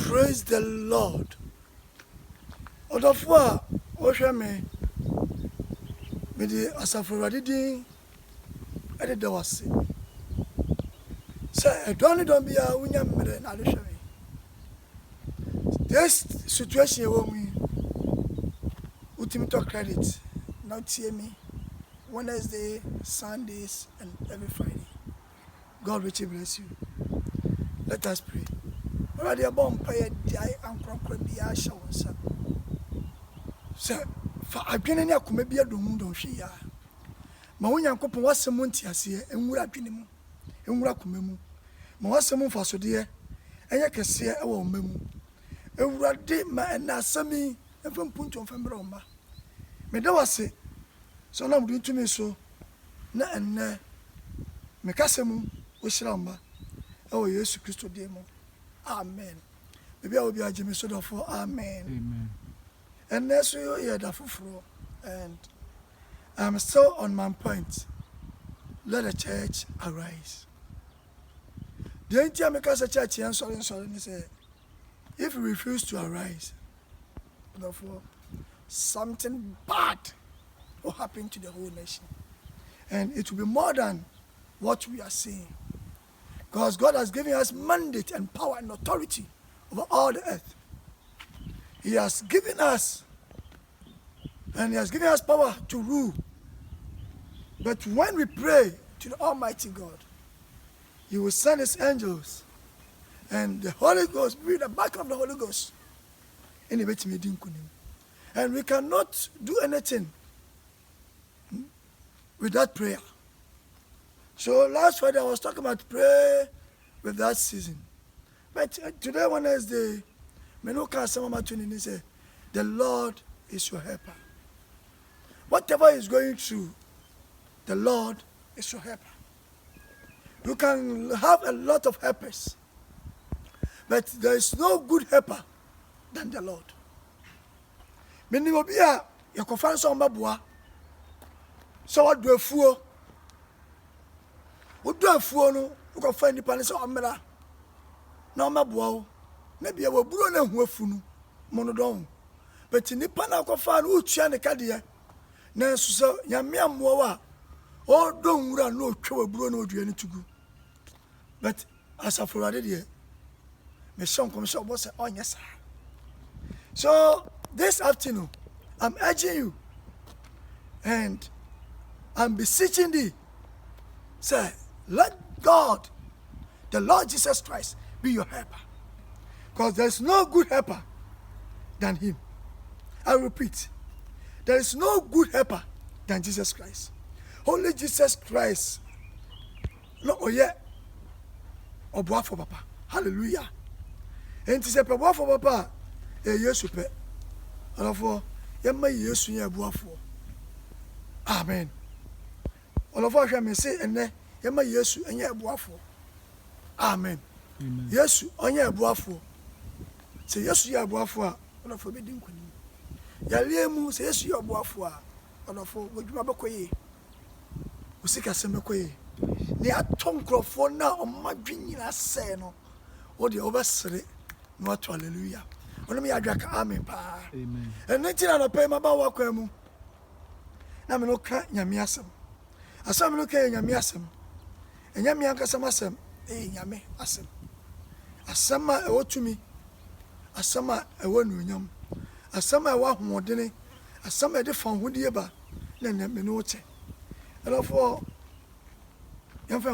Praise the Lord. Odofwa ohweme me di asafurade din ede da wase. Say don't bia unya mmere na de hweme. This situation we me ultimate credit now tie me Wednesday, Sundays and every Friday. God richly bless you. Let us pray. Already a bomb pay die and crocro be a show. Sir, for I can any come be a doom don't she ya. Mawunya nkopon wasem ntiase enwura dwenemu enwura komemu ma wasem mfaso de enye kese e wo mamu ewurade ma na asami efam punto mfamre omba me da wase so na mudu ntumi so na enne me kasemu wo shira omba e wo Yesu Kristo de mo amen bibia obi ageme so dofo amen Amen. And next you hear that fufuro and I'm still on my point. Let the church arise. The entire makers a church and sorry, say, if you refuse to arise, therefore, something bad will happen to the whole nation. And it will be more than what we are seeing. Because God has given us mandate and power and authority over all the earth. He has given us, and He has given us power to rule. But when we pray to the Almighty God, He will send His angels, and the Holy Ghost, be the back of the Holy Ghost. And we cannot do anything without prayer. So last Friday I was talking about pray with that season. But today, Wednesday, the Lord is your helper. Whatever is going through, the Lord is your helper. You can have a lot of helpers, but there is no good helper than the Lord. Meaning, you can find some babua. So what do a fool? What do a fool? You can find the panis of Amela. No mabua. Maybe I will burn and wafunu monodon. But in the pana can find which and the cadia. Nanso Yamia Moa. Oh, don't run no trouble, Bruno, do any to go. But as a for idea, my son comes up was on yes. So this afternoon, I'm urging you and I'm beseeching thee, say, let God, the Lord Jesus Christ, be your helper. Because there's no good helper than Him. I repeat, there is no good helper than Jesus Christ. Only Jesus Christ. No, oh yeah. Oboa for Papa. Hallelujah. And to say, Papa for Papa, yes, you pay. And for Yama, yes, you are for. Amen. All of us may say, and then Yama, yes, and you are for. Amen. Yes, on your boafo. Say, yes, you are boafo. All of forbidden queen. Yaliemu says, yes, you are boafo. All of what you are boy. Usika Semeque. They are tongue now on my dream. I say, no, or the oversee, not hallelujah. Only me, I drink amen. Amen. And 19 and a pay my bow. Now, no cat, Yamiasam. As some look at Yamiasam. And Yamiaka Samasam, Yame, Asam. As summer a what to me. As summer a one yum. As summer a walk more dinner. As summer a different wood yeba. Then let me know it. And therefore, let's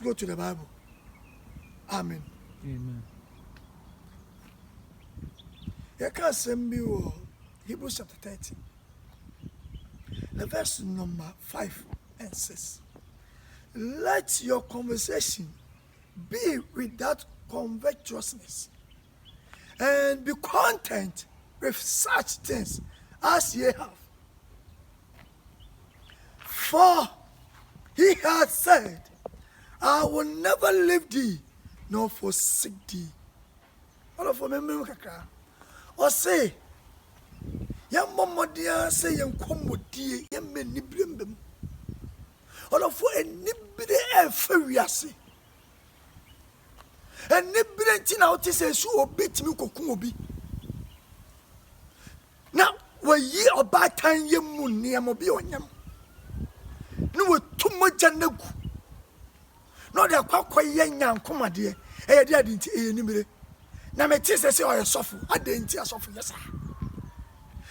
go to the Bible. Amen. Amen. You can't send me Hebrews chapter 13. The verse number 5 and 6. Let your conversation be without covetousness, and be content with such things as ye have. For He hath said, I will never leave thee nor forsake thee. All of them, or say, young Momodia say, young Comodi, young men niblimbim. All of a nibide and furious. And Nibrenti now says so obit me kokumobi. Now we ye or bad time ye moon near mobi on yam. No too much janagu. No they are quite young come my dear. Eh dear didn't anybody. Now my teacher say I suffer. I didn't suffer, yes sir.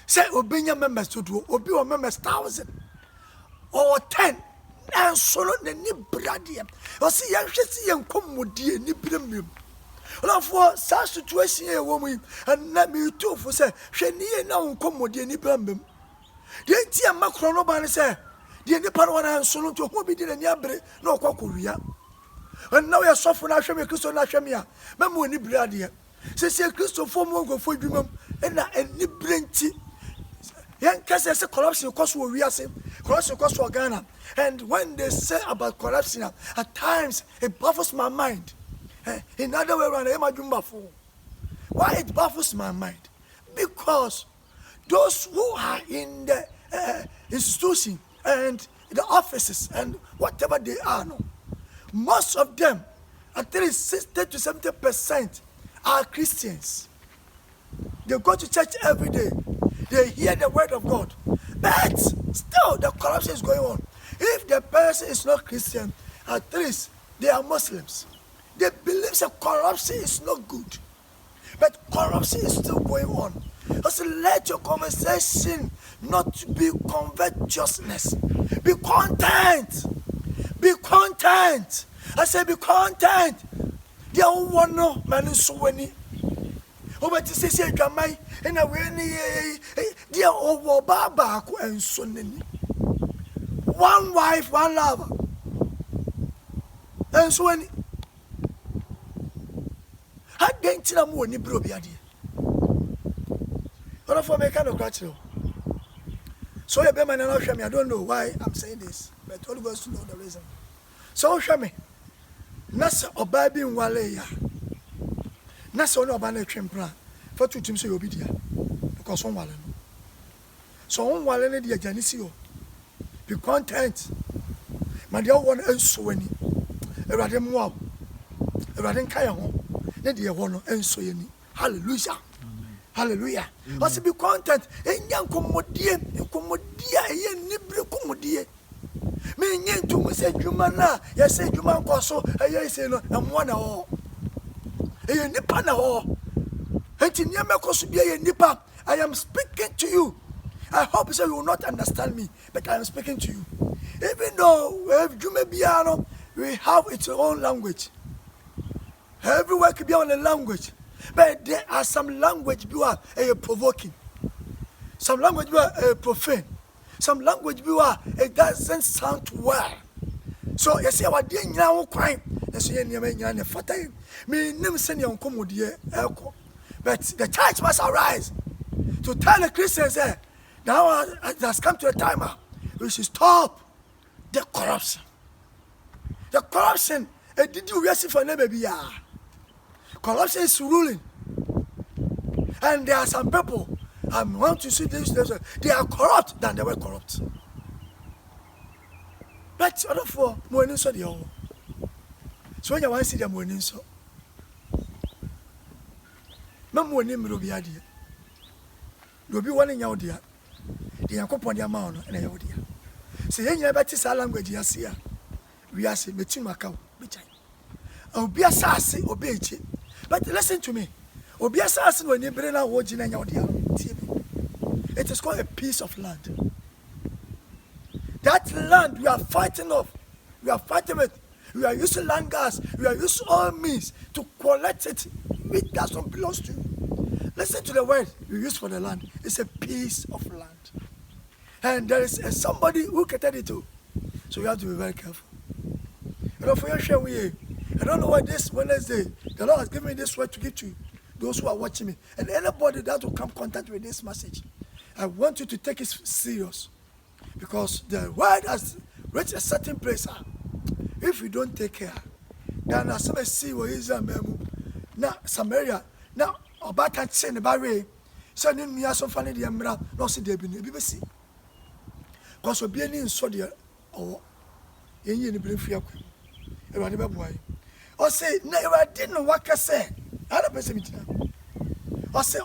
Say obey members to do obi or members 1,000 or 10. And so not the nib bradium. Or see young young come with dear nibramium. For such situation a woman and let me too for say she near now come with dear nibramim. The entire macronoban say, the Nipan and so to who be did a yabre no cocuria. And now you're suffering Ashami Christo Nashamia, Mamu Nibradia. Say Christo for Mongo for Dumum and Nibrenti. Young Cassia corruption cost what we are saying, corruption cost for Ghana. And when they say about corruption, at times it baffles my mind. In other way around, why it baffles my mind? Because those who are in the institution and the offices and whatever they are, no, most of them, at least 60 to 70%, are Christians. They go to church every day. They hear the word of God. But still, the corruption is going on. If the person is not Christian, at least they are Muslims. They believe that corruption is not good. But corruption is still going on. So let your conversation not be covetousness. Be content. Be content. I say be content. They don't want no man so many. Over to say Jamai and a winning dear over Baba and Sonny. One wife, one lover. And so when I didn't tell them when you broke the idea. But for me, kind of catch you. So you be man and show me. I don't know why I'm saying this, but all of us know the reason. So show me. Nasa obabi nwaleya. Nasa ono obane twempra. For two teams you be there. Because on wale no. So on wale ne dia janisi yo. Be content. Man dia won enso ani. Ewrade mo a. Ewrade nka ye ho. Ne dia wo no enso ani. Hallelujah. Hallelujah. Must be content. Enyan komodie, komodia ye nibre komodie. Me nyen to me say dwuma na, ye say dwuma nkoso, ye say no emwa na ho. Ye nipa na ho. Enti nyame koso bia ye nipa. I am speaking to you. I hope so you will not understand me, but I am speaking to you. Even though dwuma bia no, we have its own language. Everywhere could be on a language. But there are some language you are provoking. Some language you are profane. Some language you are it doesn't sound well. So you see what they now crime. But the church must arise to tell the Christians that now it has come to a time we should stop the corruption. The corruption, did you receive for baby? Corruption is ruling. And there are some people, I want to see this, they are corrupt than they were corrupt. But other for morning so the old. So when you want to see them morning so. No more name will be idea. You'll be one in your dear. The uncle on the amount and your dear. Say, you never teach our language, yes, here. We are saying, between my cow, which I be a sassy, obey it. But listen to me. Obi assassin when you bring out what in your dear. It is called a piece of land. That land we are fighting off. We are fighting it. We are using land gas. We are using all means to collect it. It does not belong to you. Listen to the word you use for the land. It's a piece of land. And there is somebody who created it too. So you have to be very careful. And for your share with I don't know why this Wednesday, the Lord has given me this word to give to those who are watching me. And anybody that will come in contact with this message, I want you to take it serious. Because the word has reached a certain place. If you don't take care, then as I see what is now Samaria, now about can't say in the barrier, sending me as so funny the emerald, no see the BBC. Because we're being in Sodia or in the brief. Or say, na Radin waka say, I don't person. Or say,